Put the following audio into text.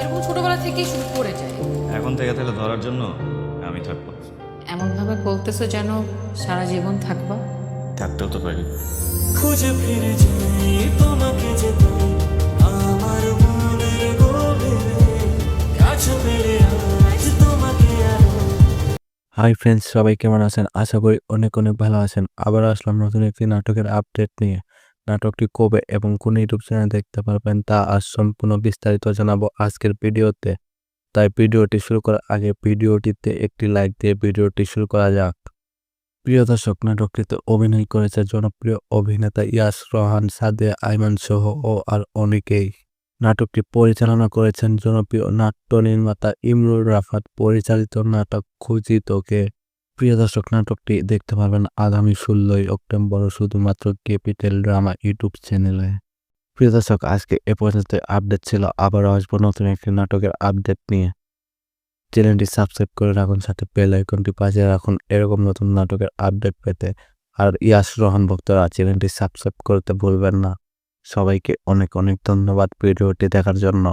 এরকম ছোটবেলা থেকেই শুরু করে যায়। এখন থেকে তাহলে ধরার জন্য আমি থাকবো। এমনভাবে বলতেছো যেন সারা জীবন থাকবা। থাকতেও তো পারি। খুঁজে ফিরে যাই তোমাকে যেতে আমার মনের গভীরে কাছে পেলে আজ তোমাকে আরো। হাই ফ্রেন্ডস, সবাই কেমন আছেন? আশা করি অনেক অনেক ভালো আছেন। আবার আসলাম নতুন একটি নাটকের আপডেট নিয়ে। নাটকটি কবে এবং কোন ইউটিউব চ্যানেলে দেখতে পারবেন তা আজ সম্পূর্ণ বিস্তারিত জানাবো আজকের ভিডিওতে। তাই ভিডিওটি শুরু করার আগে ভিডিওটিতে একটি লাইক দিয়ে ভিডিওটি শুরু করা যাক। প্রিয় দর্শক, নাটকটিতে অভিনয় করেছে জনপ্রিয় অভিনেতা ইয়াশ রোহান, সাদিয়া আইমান সহ আর অনেকেই। নাটকটি পরিচালনা করেছেন জনপ্রিয় নাট্য নির্মাতা ইমরুল রাফাত পরিচালিত নাটক খুঁজি তোকে। প্রিয় দর্শক, নাটকটি দেখতে পারবেন আগামী 16ই অক্টোবর শুধুমাত্র ক্যাপিটাল ড্রামা ইউটিউব চ্যানেলে। প্রিয় দর্শক, আজকে এ পর্যন্ত আপডেট ছিল। আবারও আসবো নতুন একটি নাটকের আপডেট নিয়ে। চ্যানেলটি সাবস্ক্রাইব করে রাখুন, সাথে বেল আইকনটি বাজিয়ে রাখুন এরকম নতুন নাটকের আপডেট পেতে। আর ইয়াশ রোহান ভক্তরা চ্যানেলটি সাবস্ক্রাইব করতে ভুলবেন না। সবাইকে অনেক অনেক ধন্যবাদ ভিডিওটি দেখার জন্য।